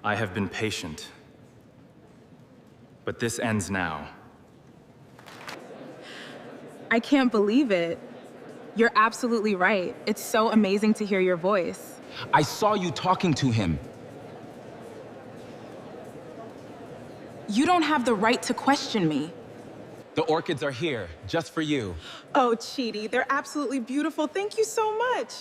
I have been patient. But this ends now. I can't believe it. You're absolutely right. It's so amazing to hear your voice. I saw you talking to him. You don't have the right to question me. The orchids are here, just for you. Oh, Chidi, they're absolutely beautiful. Thank you so much.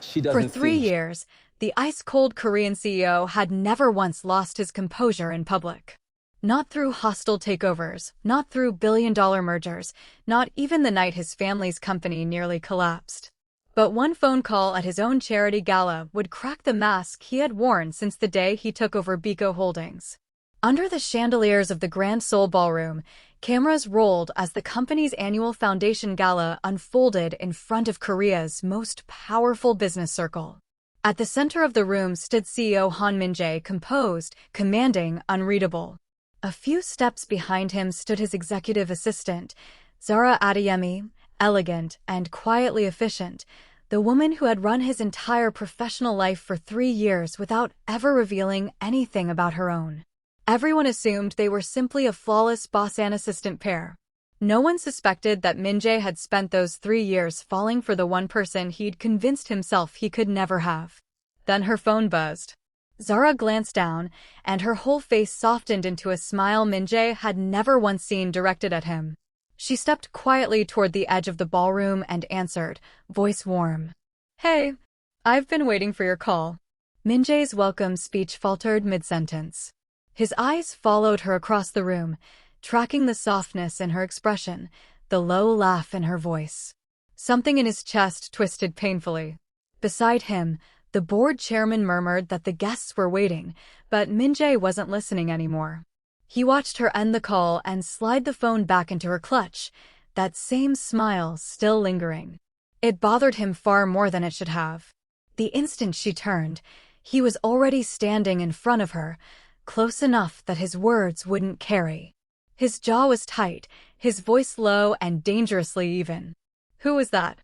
She doesn't For 3 see. years, the ice-cold Korean CEO had never once lost his composure in public. Not through hostile takeovers, not through billion-dollar mergers, not even the night his family's company nearly collapsed. But one phone call at his own charity gala would crack the mask he had worn since the day he took over Baekho Holdings. Under the chandeliers of the Grand Seoul Ballroom, cameras rolled as the company's annual foundation gala unfolded in front of Korea's most powerful business circle. At the center of the room stood CEO Min-jae, composed, commanding, unreadable. A few steps behind him stood his executive assistant, Zara Adeyemi, elegant and quietly efficient, the woman who had run his entire professional life for 3 years without ever revealing anything about her own. Everyone assumed they were simply a flawless boss and assistant pair. No one suspected that Min-jae had spent those 3 years falling for the one person he'd convinced himself he could never have. Then her phone buzzed. Zara glanced down, and her whole face softened into a smile Min-jae had never once seen directed at him. She stepped quietly toward the edge of the ballroom and answered, voice warm. "Hey, I've been waiting for your call." Min-jae's welcome speech faltered mid-sentence. His eyes followed her across the room, tracking the softness in her expression, the low laugh in her voice. Something in his chest twisted painfully. Beside him, the board chairman murmured that the guests were waiting, but Min-jae wasn't listening anymore. He watched her end the call and slide the phone back into her clutch, that same smile still lingering. It bothered him far more than it should have. The instant she turned, he was already standing in front of her, close enough that his words wouldn't carry. His jaw was tight, his voice low and dangerously even. "Who was that?"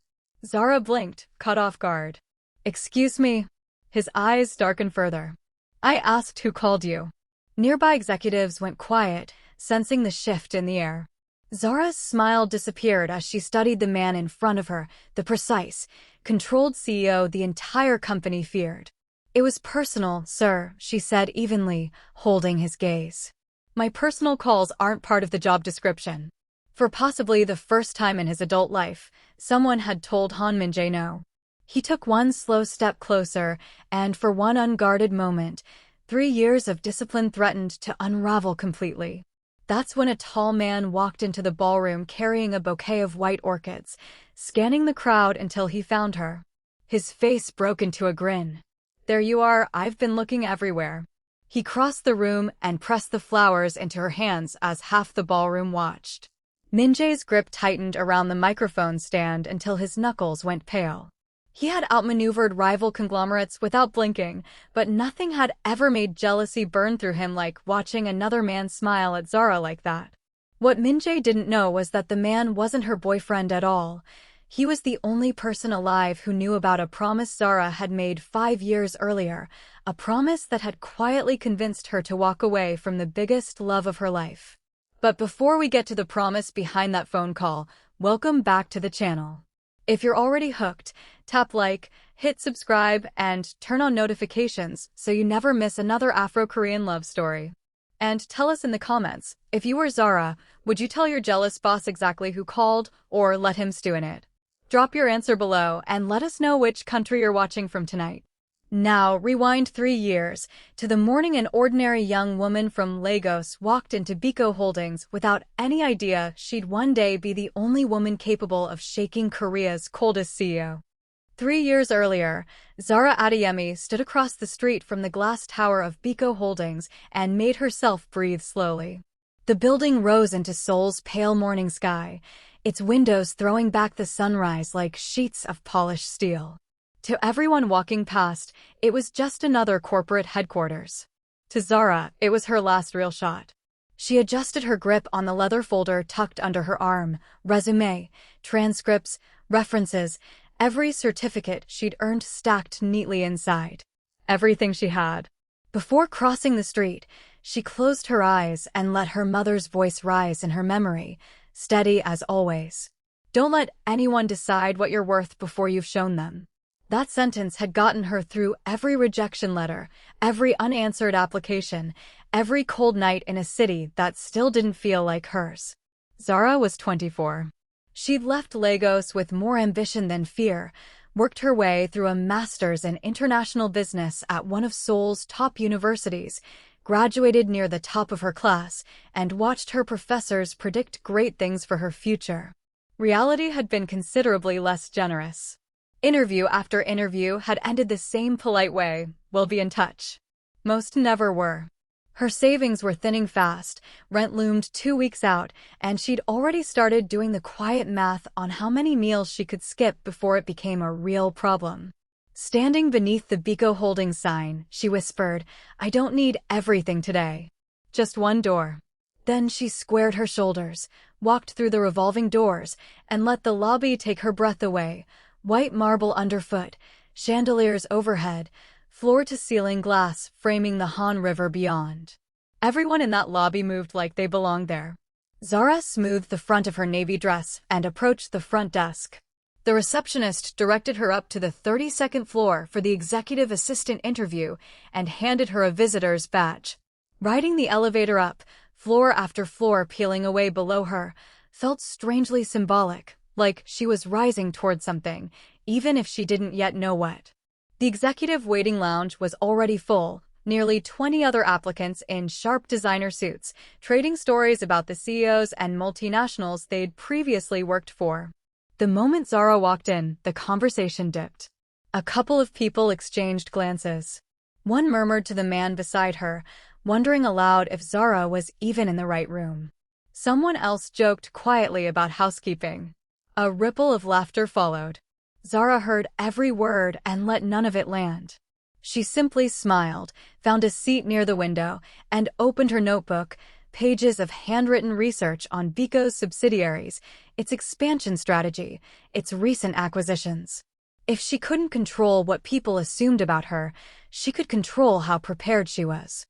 Zara blinked, caught off guard. "Excuse me." His eyes darkened further. "I asked who called you." Nearby executives went quiet, sensing the shift in the air. Zara's smile disappeared as she studied the man in front of her, the precise, controlled CEO the entire company feared. "It was personal, sir," she said evenly, holding his gaze. "My personal calls aren't part of the job description." For possibly the first time in his adult life, someone had told Min-jae no. He took one slow step closer, and for one unguarded moment, 3 years of discipline threatened to unravel completely. That's when a tall man walked into the ballroom carrying a bouquet of white orchids, scanning the crowd until he found her. His face broke into a grin. "There you are, I've been looking everywhere." He crossed the room and pressed the flowers into her hands as half the ballroom watched. Min-jae's grip tightened around the microphone stand until his knuckles went pale. He had outmaneuvered rival conglomerates without blinking, but nothing had ever made jealousy burn through him like watching another man smile at Zara like that. What Min-jae didn't know was that the man wasn't her boyfriend at all. He was the only person alive who knew about a promise Zara had made 5 years earlier, a promise that had quietly convinced her to walk away from the biggest love of her life. But before we get to the promise behind that phone call, welcome back to the channel. If you're already hooked, tap like, hit subscribe, and turn on notifications so you never miss another Afro-Korean love story. And tell us in the comments, if you were Zara, would you tell your jealous boss exactly who called, or let him stew in it? Drop your answer below and let us know which country you're watching from tonight. Now, rewind 3 years, to the morning an ordinary young woman from Lagos walked into Baekho Holdings without any idea she'd one day be the only woman capable of shaking Korea's coldest CEO. 3 years earlier, Zara Adeyemi stood across the street from the glass tower of Baekho Holdings and made herself breathe slowly. The building rose into Seoul's pale morning sky, its windows throwing back the sunrise like sheets of polished steel. To everyone walking past, it was just another corporate headquarters. To Zara, it was her last real shot. She adjusted her grip on the leather folder tucked under her arm, resume, transcripts, references, every certificate she'd earned stacked neatly inside. Everything she had. Before crossing the street, she closed her eyes and let her mother's voice rise in her memory, steady as always. Don't let anyone decide what you're worth before you've shown them. That sentence had gotten her through every rejection letter, every unanswered application, every cold night in a city that still didn't feel like hers. Zara was 24. She'd left Lagos with more ambition than fear, worked her way through a master's in international business at one of Seoul's top universities, graduated near the top of her class, and watched her professors predict great things for her future. Reality had been considerably less generous. Interview after interview had ended the same polite way, "We'll be in touch." Most never were. Her savings were thinning fast, rent loomed 2 weeks out, and she'd already started doing the quiet math on how many meals she could skip before it became a real problem. Standing beneath the Baekho Holdings sign, she whispered, "I don't need everything today. Just one door." Then she squared her shoulders, walked through the revolving doors, and let the lobby take her breath away. White marble underfoot, chandeliers overhead, floor-to-ceiling glass framing the Han River beyond. Everyone in that lobby moved like they belonged there. Zara smoothed the front of her navy dress and approached the front desk. The receptionist directed her up to the 32nd floor for the executive assistant interview and handed her a visitor's badge. Riding the elevator up, floor after floor peeling away below her, felt strangely symbolic, like she was rising toward something, even if she didn't yet know what. The executive waiting lounge was already full, nearly 20 other applicants in sharp designer suits, trading stories about the CEOs and multinationals they'd previously worked for. The moment Zara walked in, the conversation dipped. A couple of people exchanged glances. One murmured to the man beside her, wondering aloud if Zara was even in the right room. Someone else joked quietly about housekeeping. A ripple of laughter followed. Zara heard every word and let none of it land. She simply smiled, found a seat near the window, and opened her notebook, pages of handwritten research on Baekho's subsidiaries, its expansion strategy, its recent acquisitions. If she couldn't control what people assumed about her, she could control how prepared she was.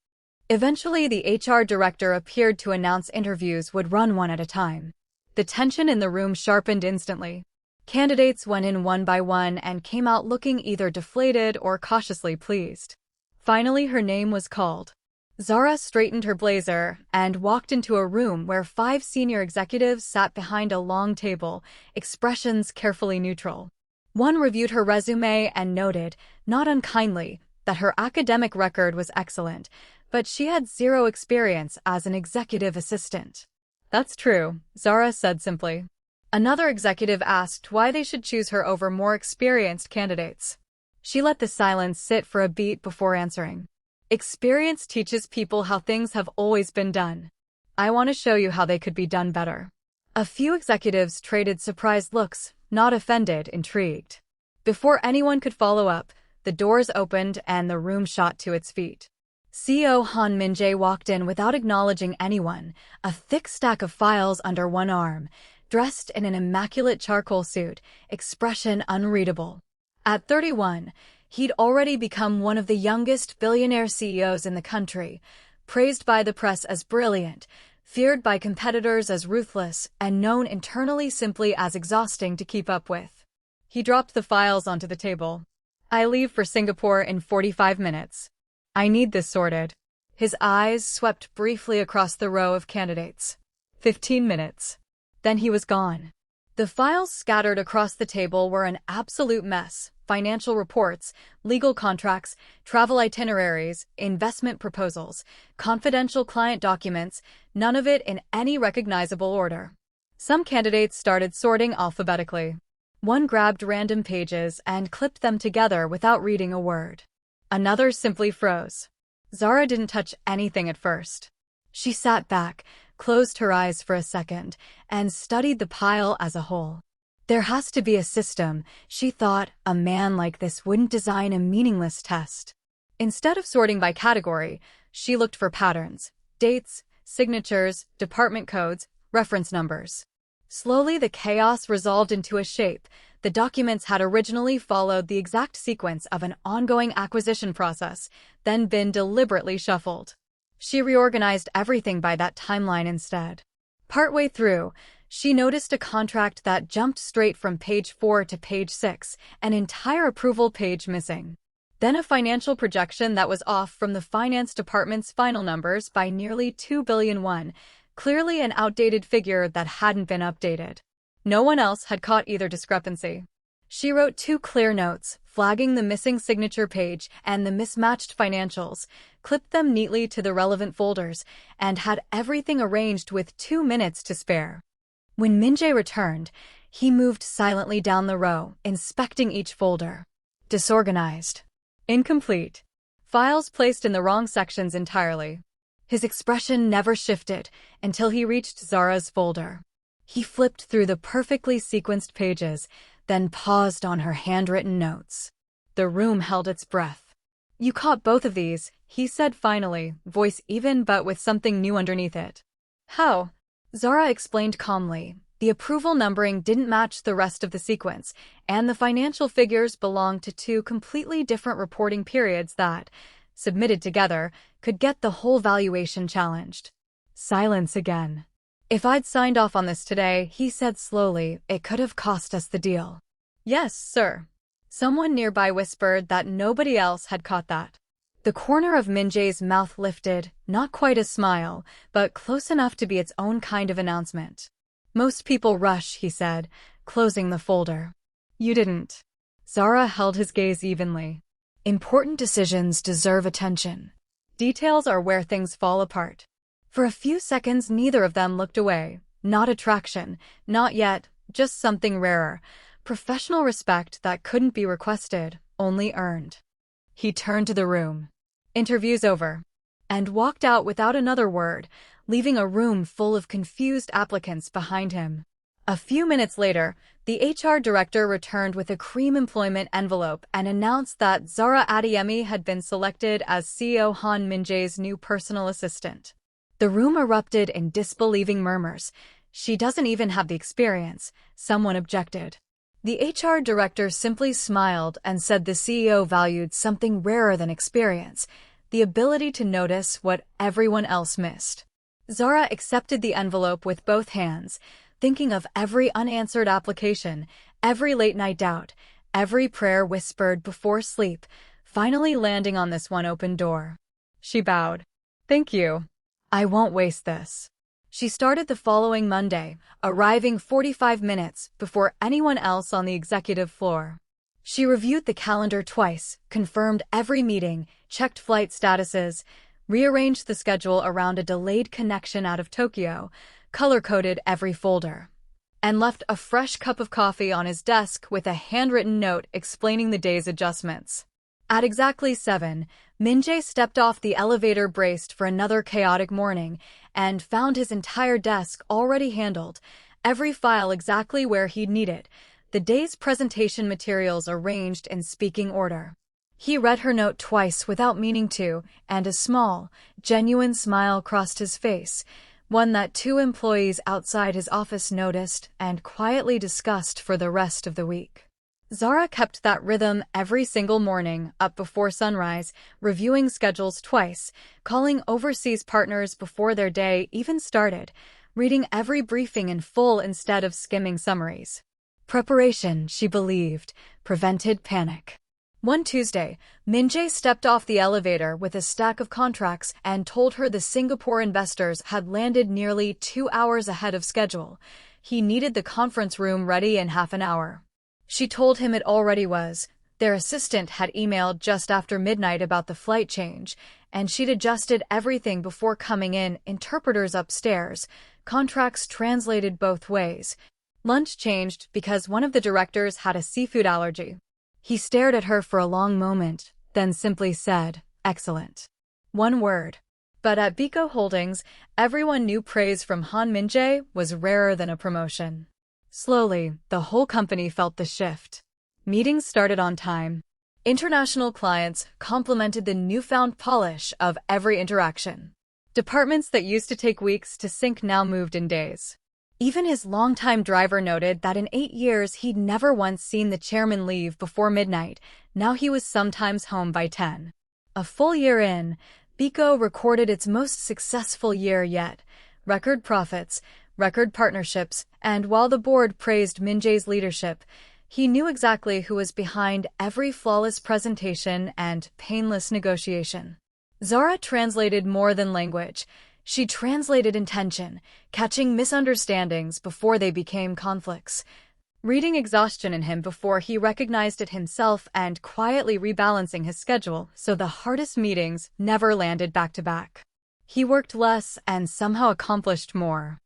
Eventually, the HR director appeared to announce interviews would run one at a time. The tension in the room sharpened instantly. Candidates went in one by one and came out looking either deflated or cautiously pleased. Finally, her name was called. Zara straightened her blazer and walked into a room where 5 senior executives sat behind a long table, expressions carefully neutral. One reviewed her resume and noted, not unkindly, that her academic record was excellent, but she had 0 experience as an executive assistant. "That's true," Zara said simply. Another executive asked why they should choose her over more experienced candidates. She let the silence sit for a beat before answering. "Experience teaches people how things have always been done. I want to show you how they could be done better." A few executives traded surprised looks, not offended, intrigued. Before anyone could follow up, the doors opened and the room shot to its feet. CEO Min-jae walked in without acknowledging anyone, a thick stack of files under one arm, dressed in an immaculate charcoal suit, expression unreadable. At 31, he'd already become one of the youngest billionaire CEOs in the country, praised by the press as brilliant, feared by competitors as ruthless, and known internally simply as exhausting to keep up with. He dropped the files onto the table. "I leave for Singapore in 45 minutes. I need this sorted." His eyes swept briefly across the row of candidates. 15 minutes. Then he was gone. The files scattered across the table were an absolute mess. Financial reports, legal contracts, travel itineraries, investment proposals, confidential client documents, none of it in any recognizable order. Some candidates started sorting alphabetically. One grabbed random pages and clipped them together without reading a word. Another simply froze. Zara didn't touch anything at first. She sat back, closed her eyes for a second, and studied the pile as a whole. There has to be a system, she thought. A man like this wouldn't design a meaningless test. Instead of sorting by category, she looked for patterns, dates, signatures, department codes, reference numbers. Slowly the chaos resolved into a shape, The documents had originally followed the exact sequence of an ongoing acquisition process, then been deliberately shuffled. She reorganized everything by that timeline instead. Partway through, she noticed a contract that jumped straight from page 4 to page 6, an entire approval page missing. Then a financial projection that was off from the finance department's final numbers by nearly 2 billion won, clearly an outdated figure that hadn't been updated. No one else had caught either discrepancy. She wrote 2 clear notes, flagging the missing signature page and the mismatched financials, clipped them neatly to the relevant folders, and had everything arranged with 2 minutes to spare. When Min-jae returned, he moved silently down the row, inspecting each folder. Disorganized. Incomplete. Files placed in the wrong sections entirely. His expression never shifted until he reached Zara's folder. He flipped through the perfectly sequenced pages, then paused on her handwritten notes. The room held its breath. "You caught both of these," he said finally, voice even but with something new underneath it. "How?" Zara explained calmly. The approval numbering didn't match the rest of the sequence, and the financial figures belonged to 2 completely different reporting periods that, submitted together, could get the whole valuation challenged. Silence again. "If I'd signed off on this today," he said slowly, "it could have cost us the deal." "Yes, sir." Someone nearby whispered that nobody else had caught that. The corner of Min-jae's mouth lifted, not quite a smile, but close enough to be its own kind of announcement. "Most people rush," he said, closing the folder. "You didn't." Zara held his gaze evenly. "Important decisions deserve attention. Details are where things fall apart." For a few seconds, neither of them looked away. Not attraction, not yet, just something rarer. Professional respect that couldn't be requested, only earned. He turned to the room. "Interview's over," and walked out without another word, leaving a room full of confused applicants behind him. A few minutes later, the HR director returned with a cream employment envelope and announced that Zara Adeyemi had been selected as CEO Han Min-jae's new personal assistant. The room erupted in disbelieving murmurs. "She doesn't even have the experience," someone objected. The HR director simply smiled and said the CEO valued something rarer than experience, the ability to notice what everyone else missed. Zara accepted the envelope with both hands, thinking of every unanswered application, every late-night doubt, every prayer whispered before sleep, finally landing on this one open door. She bowed. "Thank you. I won't waste this." She started the following Monday, arriving 45 minutes before anyone else on the executive floor. She reviewed the calendar twice, confirmed every meeting, checked flight statuses, rearranged the schedule around a delayed connection out of Tokyo, color-coded every folder, and left a fresh cup of coffee on his desk with a handwritten note explaining the day's adjustments. At exactly 7, Min-jae stepped off the elevator braced for another chaotic morning and found his entire desk already handled, every file exactly where he'd need it, the day's presentation materials arranged in speaking order. He read her note twice without meaning to, and a small, genuine smile crossed his face, one that 2 employees outside his office noticed and quietly discussed for the rest of the week. Zara kept that rhythm every single morning, up before sunrise, reviewing schedules twice, calling overseas partners before their day even started, reading every briefing in full instead of skimming summaries. Preparation, she believed, prevented panic. One Tuesday, Min-jae stepped off the elevator with a stack of contracts and told her the Singapore investors had landed nearly 2 hours ahead of schedule. He needed the conference room ready in half an hour. She told him it already was. Their assistant had emailed just after midnight about the flight change, and she'd adjusted everything before coming in, interpreters upstairs, contracts translated both ways. Lunch changed because one of the directors had a seafood allergy. He stared at her for a long moment, then simply said, "Excellent." One word. But at Baekho Holdings, everyone knew praise from Han Min-jae was rarer than a promotion. Slowly, the whole company felt the shift. Meetings started on time. International clients complimented the newfound polish of every interaction. Departments that used to take weeks to sync now moved in days. Even his longtime driver noted that in 8 years he'd never once seen the chairman leave before midnight. Now he was sometimes home by 10. A full year in, Baekho recorded its most successful year yet. Record profits, record partnerships, and while the board praised Min-jae's leadership, he knew exactly who was behind every flawless presentation and painless negotiation. Zara translated more than language. She translated intention, catching misunderstandings before they became conflicts, reading exhaustion in him before he recognized it himself, and quietly rebalancing his schedule so the hardest meetings never landed back-to-back. He worked less and somehow accomplished more.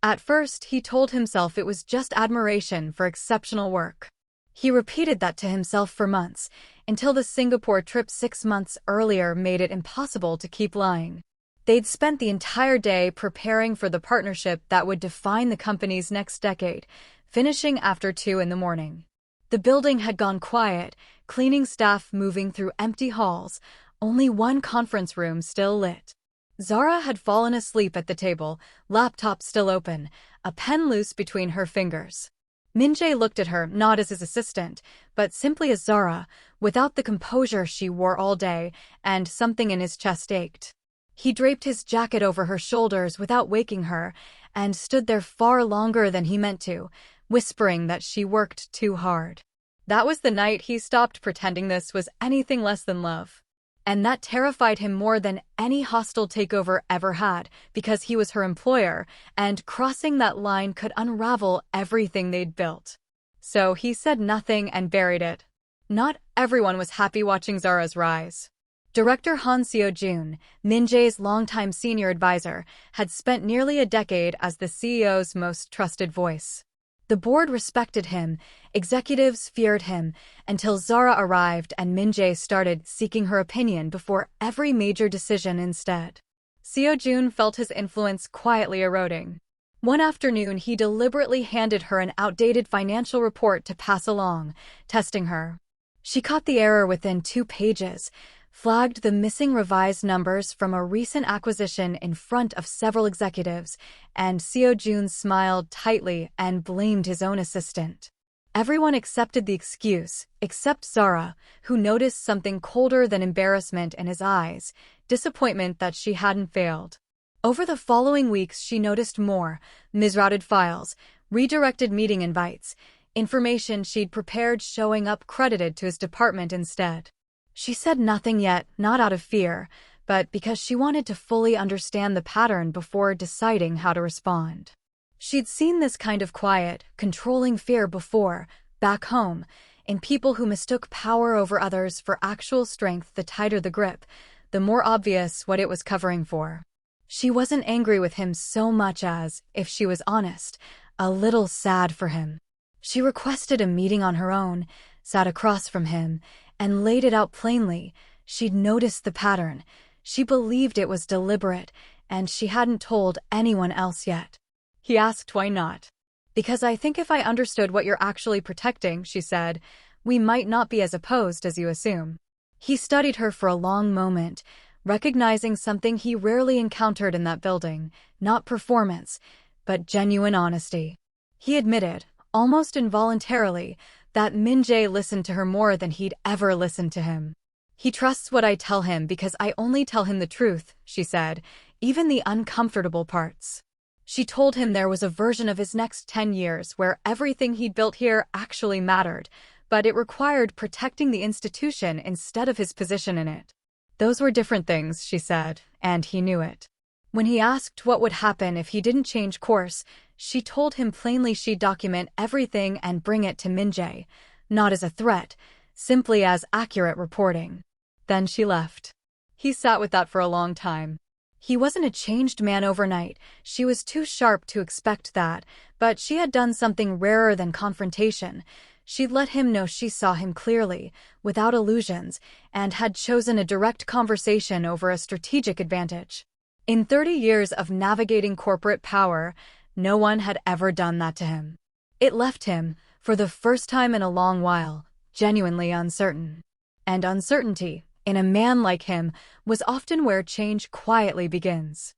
At first, he told himself it was just admiration for exceptional work. He repeated that to himself for months, until the Singapore trip 6 months earlier made it impossible to keep lying. They'd spent the entire day preparing for the partnership that would define the company's next decade, finishing after 2 in the morning. The building had gone quiet, cleaning staff moving through empty halls, only one conference room still lit. Zara had fallen asleep at the table, laptop still open, a pen loose between her fingers. Min-jae looked at her not as his assistant, but simply as Zara, without the composure she wore all day, and something in his chest ached. He draped his jacket over her shoulders without waking her, and stood there far longer than he meant to, whispering that she worked too hard. That was the night he stopped pretending this was anything less than love. And that terrified him more than any hostile takeover ever had, because he was her employer, and crossing that line could unravel everything they'd built. So he said nothing and buried it. Not everyone was happy watching Zara's rise. Director Seo-jun, Min-jae's longtime senior advisor, had spent nearly a decade as the CEO's most trusted voice. The board respected him, executives feared him, until Zara arrived and Min-jae started seeking her opinion before every major decision instead. Seo-jun felt his influence quietly eroding. One afternoon, he deliberately handed her an outdated financial report to pass along, testing her. She caught the error within 2 pages, flagged the missing revised numbers from a recent acquisition in front of several executives, and Seo-jun smiled tightly and blamed his own assistant. Everyone accepted the excuse, except Zara, who noticed something colder than embarrassment in his eyes, disappointment that she hadn't failed. Over the following weeks, she noticed more: misrouted files, redirected meeting invites, information she'd prepared showing up credited to his department instead. She said nothing yet, not out of fear, but because she wanted to fully understand the pattern before deciding how to respond. She'd seen this kind of quiet, controlling fear before, back home, in people who mistook power over others for actual strength. The tighter the grip, the more obvious what it was covering for. She wasn't angry with him so much as, if she was honest, a little sad for him. She requested a meeting on her own, sat across from him, and laid it out plainly. She'd noticed the pattern. She believed it was deliberate, and she hadn't told anyone else yet. He asked why not. "Because I think if I understood what you're actually protecting," she said, "we might not be as opposed as you assume." He studied her for a long moment, recognizing something he rarely encountered in that building: not performance, but genuine honesty. He admitted, almost involuntarily, that Min-jae listened to her more than he'd ever listened to him. "He trusts what I tell him because I only tell him the truth," she said, "even the uncomfortable parts." She told him there was a version of his next 10 years where everything he'd built here actually mattered, but it required protecting the institution instead of his position in it. Those were different things, she said, and he knew it. When he asked what would happen if he didn't change course, she told him plainly she'd document everything and bring it to Min-jae, not as a threat, simply as accurate reporting. Then she left. He sat with that for a long time. He wasn't a changed man overnight. She was too sharp to expect that, but she had done something rarer than confrontation. She'd let him know she saw him clearly, without illusions, and had chosen a direct conversation over a strategic advantage. In 30 years of navigating corporate power, no one had ever done that to him. It left him, for the first time in a long while, genuinely uncertain. And uncertainty, in a man like him, was often where change quietly begins.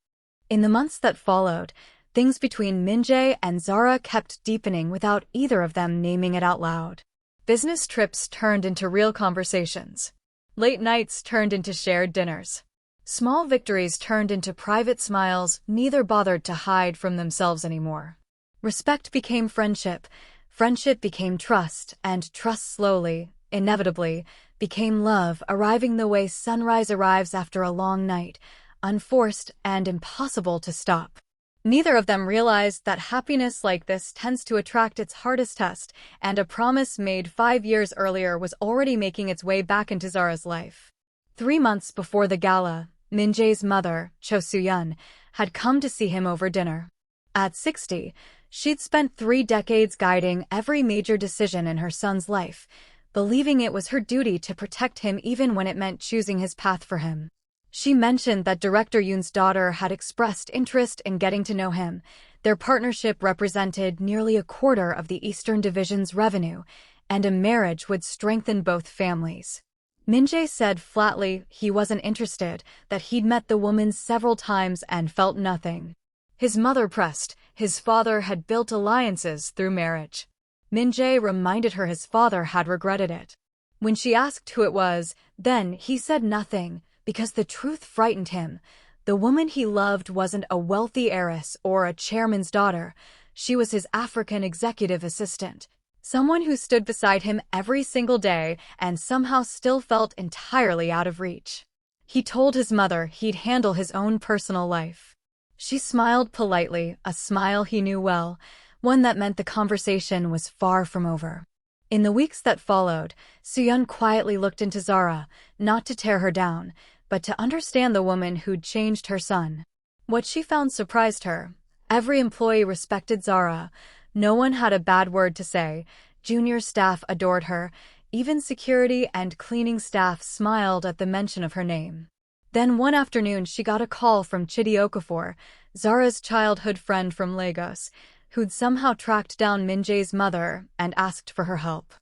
In the months that followed, Things between Min-jae and Zara kept deepening without either of them naming it out loud. Business trips turned into real conversations. Late nights turned into shared dinners. Small victories turned into private smiles neither bothered to hide from themselves anymore. Respect became friendship, friendship became trust, and trust slowly, inevitably, became love, arriving the way sunrise arrives after a long night, unforced and impossible to stop. Neither of them realized that happiness like this tends to attract its hardest test, and a promise made 5 years earlier was already making its way back into Zara's life. 3 months before the gala, Min-jae's mother, Seo-jun, had come to see him over dinner. At 60, she'd spent 3 decades guiding every major decision in her son's life, believing it was her duty to protect him even when it meant choosing his path for him. She mentioned that director Yoon's daughter had expressed interest in getting to know him. Their partnership represented nearly a quarter of the Eastern Division's revenue, and a marriage would strengthen both families. Min-jae said flatly he wasn't interested, that he'd met the woman several times and felt nothing. His mother pressed. His father had built alliances through marriage. Min-jae reminded her his father had regretted it. When she asked who it was, then he said nothing, because the truth frightened him. The woman he loved wasn't a wealthy heiress or a chairman's daughter. She was his African executive assistant, someone who stood beside him every single day and somehow still felt entirely out of reach. He told his mother he'd handle his own personal life. She smiled politely, a smile he knew well, one that meant the conversation was far from over. In the weeks that followed, Seo-jun quietly looked into Zara, not to tear her down, but to understand the woman who'd changed her son. What she found surprised her. Every employee respected Zara. No one had a bad word to say. Junior staff adored her. Even security and cleaning staff smiled at the mention of her name. Then one afternoon she got a call from Chidi Okafor, Zara's childhood friend from Lagos, who'd somehow tracked down Min-jae's mother and asked for her help.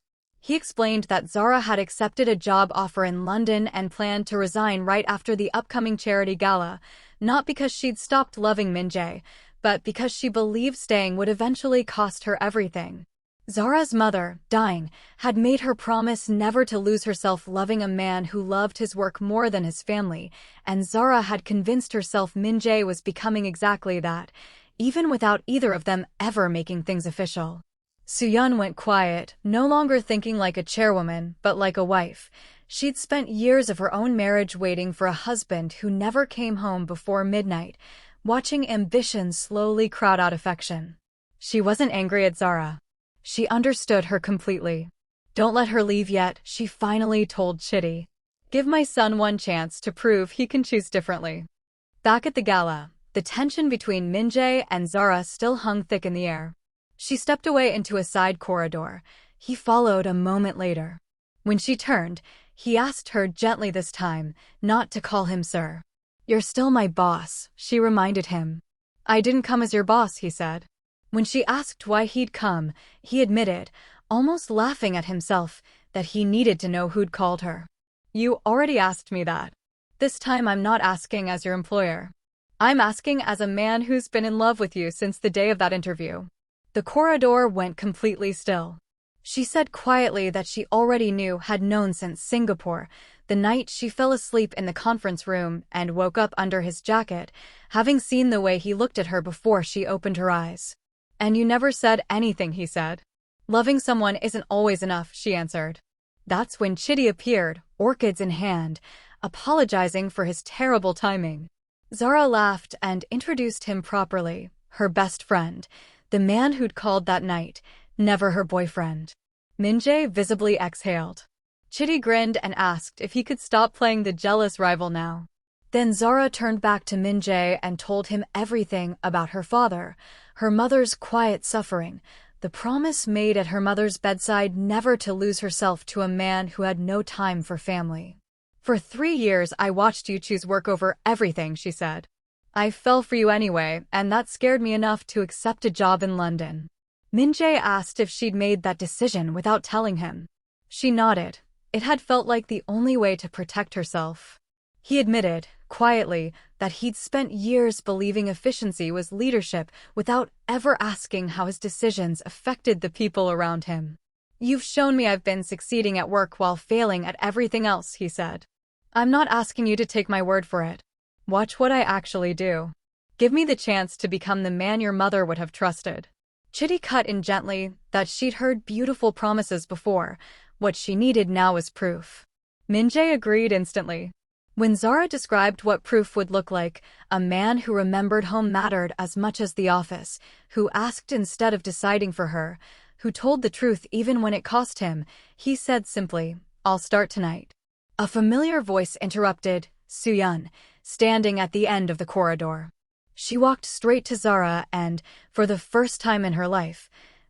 He explained that Zara had accepted a job offer in London and planned to resign right after the upcoming charity gala, not because she'd stopped loving Min-jae, but because she believed staying would eventually cost her everything. Zara's mother, dying, had made her promise never to lose herself loving a man who loved his work more than his family, and Zara had convinced herself Min-jae was becoming exactly that, even without either of them ever making things official. Seo-jun went quiet, no longer thinking like a chairwoman, but like a wife. She'd spent years of her own marriage waiting for a husband who never came home before midnight, watching ambition slowly crowd out affection. She wasn't angry at Zara. She understood her completely. Don't let her leave yet, she finally told Chidi. Give my son one chance to prove he can choose differently. Back at the gala, the tension between Min-jae and Zara still hung thick in the air. She stepped away into a side corridor. He followed a moment later. When she turned, he asked her gently this time, not to call him sir. You're still my boss, she reminded him. I didn't come as your boss, he said. When she asked why he'd come, he admitted, almost laughing at himself, that he needed to know who'd called her. You already asked me that. This time I'm not asking as your employer. I'm asking as a man who's been in love with you since the day of that interview. The corridor went completely still. She said quietly that she already knew, had known since Singapore, the night she fell asleep in the conference room and woke up under his jacket, having seen the way he looked at her before she opened her eyes. And you never said anything, he said. Loving someone isn't always enough, she answered. That's when Chidi appeared, orchids in hand, apologizing for his terrible timing. Zara laughed and introduced him properly, her best friend, the man who'd called that night, never her boyfriend. Min-jae visibly exhaled. Chidi grinned and asked if he could stop playing the jealous rival now. Then Zara turned back to Min-jae and told him everything about her father, her mother's quiet suffering, the promise made at her mother's bedside never to lose herself to a man who had no time for family. For 3 years I watched you choose work over everything, she said. I fell for you anyway, and that scared me enough to accept a job in London. Min-jae asked if she'd made that decision without telling him. She nodded. It had felt like the only way to protect herself. He admitted, quietly, that he'd spent years believing efficiency was leadership without ever asking how his decisions affected the people around him. "You've shown me I've been succeeding at work while failing at everything else," he said. "I'm not asking you to take my word for it. Watch what I actually do. Give me the chance to become the man your mother would have trusted." Chitty cut in gently that she'd heard beautiful promises before. What she needed now was proof. Min-jae agreed instantly. When Zara described what proof would look like, a man who remembered home mattered as much as the office, who asked instead of deciding for her, who told the truth even when it cost him, he said simply, "I'll start tonight." A familiar voice interrupted, Seo-jun, standing at the end of the corridor. She walked straight to Zara and, for the first time in her life,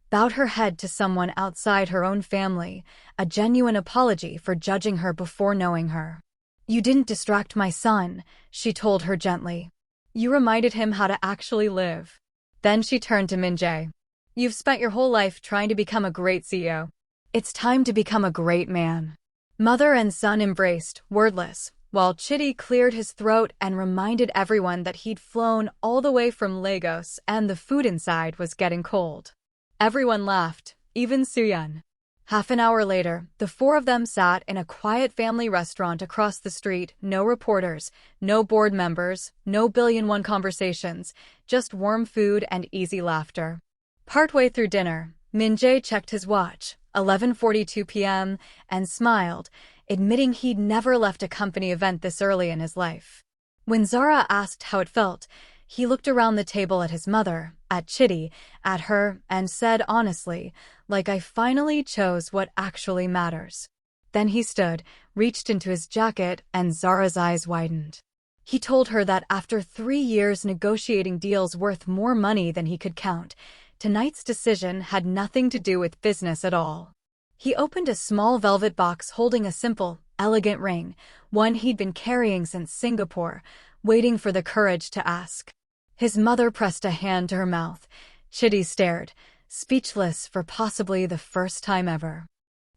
bowed her head to someone outside her own family, a genuine apology for judging her before knowing her. "You didn't distract my son," she told her gently. "You reminded him how to actually live." Then she turned to Min-jae. "You've spent your whole life trying to become a great CEO. It's time to become a great man." Mother and son embraced, wordless, while Chitty cleared his throat and reminded everyone that he'd flown all the way from Lagos and the food inside was getting cold. Everyone laughed, even Seo-jun. Half an hour later, the four of them sat in a quiet family restaurant across the street, no reporters, no board members, no billion-won conversations, just warm food and easy laughter. Partway through dinner, Min-jae checked his watch, 11:42 p.m., and smiled, admitting he'd never left a company event this early in his life. When Zara asked how it felt, he looked around the table at his mother, at Chitty, at her, and said honestly, like, "I finally chose what actually matters." Then he stood, reached into his jacket, and Zara's eyes widened. He told her that after 3 years negotiating deals worth more money than he could count, tonight's decision had nothing to do with business at all. He opened a small velvet box holding a simple, elegant ring, one he'd been carrying since Singapore, waiting for the courage to ask. His mother pressed a hand to her mouth. Chitty stared, speechless for possibly the first time ever.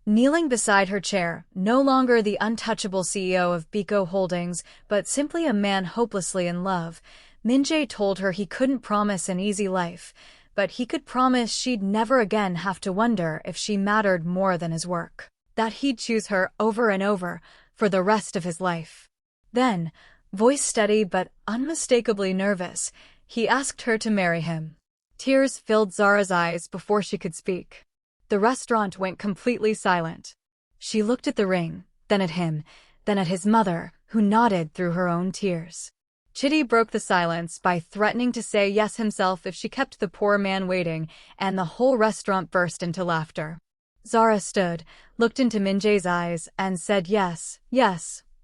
Kneeling beside her chair, no longer the untouchable CEO of Baekho Holdings, but simply a man hopelessly in love, Min-jae told her he couldn't promise an easy life, but he could promise she'd never again have to wonder if she mattered more than his work, that he'd choose her over and over for the rest of his life. Then, voice steady but unmistakably nervous, he asked her to marry him. Tears filled Zara's eyes before she could speak. The restaurant went completely silent. She looked at the ring, then at him, then at his mother, who nodded through her own tears. Chitty broke the silence by threatening to say yes himself if she kept the poor man waiting, and the whole restaurant burst into laughter. Zara stood, looked into Min-jae's eyes, and said yes,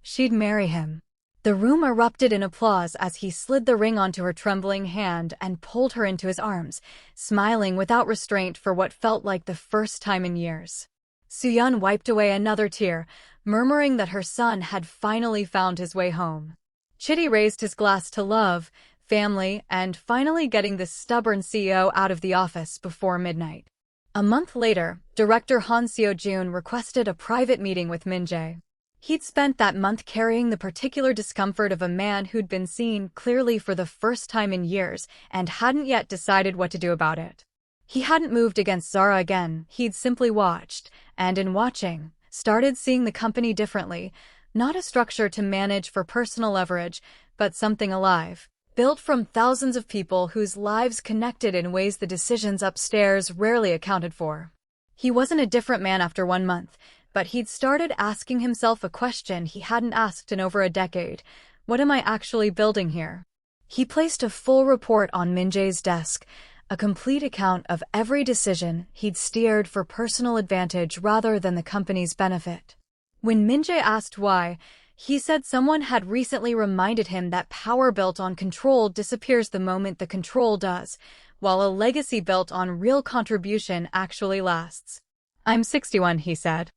she'd marry him. The room erupted in applause as he slid the ring onto her trembling hand and pulled her into his arms, smiling without restraint for what felt like the first time in years. Seo-jun wiped away another tear, murmuring that her son had finally found his way home. Chitty raised his glass to love, family, and finally getting the stubborn CEO out of the office before midnight. A month later, director Seo-jun requested a private meeting with Min-jae. He'd spent that month carrying the particular discomfort of a man who'd been seen clearly for the first time in years and hadn't yet decided what to do about it. He hadn't moved against Zara again, he'd simply watched, and in watching, started seeing the company differently, not a structure to manage for personal leverage, but something alive, built from thousands of people whose lives connected in ways the decisions upstairs rarely accounted for. He wasn't a different man after 1 month, but he'd started asking himself a question he hadn't asked in over a decade. What am I actually building here? He placed a full report on Min-jae's desk, a complete account of every decision he'd steered for personal advantage rather than the company's benefit. When Min-jae asked why, he said someone had recently reminded him that power built on control disappears the moment the control does, while a legacy built on real contribution actually lasts. "I'm 61, he said.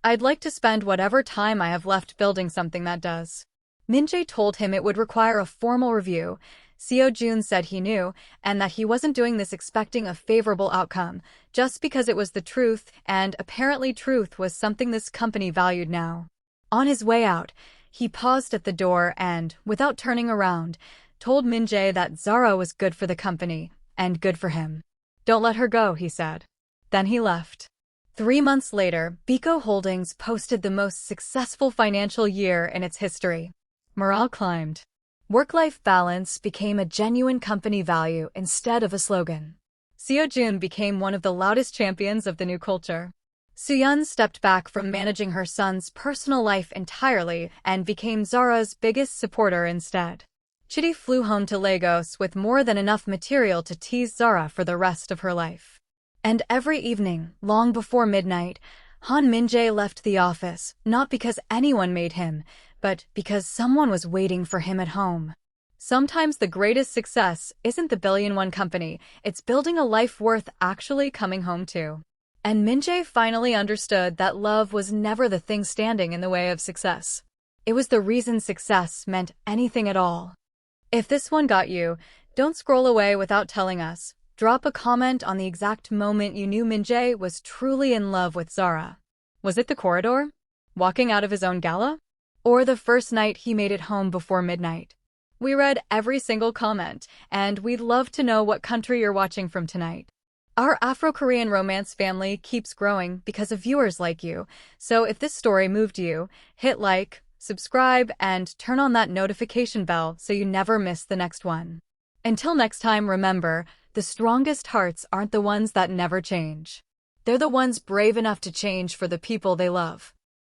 I'd like to spend whatever time I have left building something that does." Min-jae told him it would require a formal review. Seo-jun said he knew, and that he wasn't doing this expecting a favorable outcome, just because it was the truth, and apparently truth was something this company valued now. On his way out, He paused at the door and, without turning around, told Min-jae that Zara was good for the company and good for him. "Don't let her go," he said. Then he left. 3 months later, Baekho Holdings posted the most successful financial year in its history. Morale climbed. Work-life balance became a genuine company value instead of a slogan. Seo-jun became one of the loudest champions of the new culture. Soo-yeon stepped back from managing her son's personal life entirely and became Zara's biggest supporter instead. Chidi flew home to Lagos with more than enough material to tease Zara for the rest of her life. And every evening, long before midnight, Min-jae left the office, not because anyone made him, but because someone was waiting for him at home. Sometimes the greatest success isn't the billion-won company, it's building a life worth actually coming home to. And Min-jae finally understood that love was never the thing standing in the way of success. It was the reason success meant anything at all. If this one got you, don't scroll away without telling us. Drop a comment on the exact moment you knew Min-jae was truly in love with Zara. Was it the corridor? Walking out of his own gala? Or the first night he made it home before midnight? We read every single comment, and we'd love to know what country you're watching from tonight. Our Afro-Korean romance family keeps growing because of viewers like you, so if this story moved you, hit like, subscribe, and turn on that notification bell so you never miss the next one. Until next time, remember, the strongest hearts aren't the ones that never change. They're the ones brave enough to change for the people they love.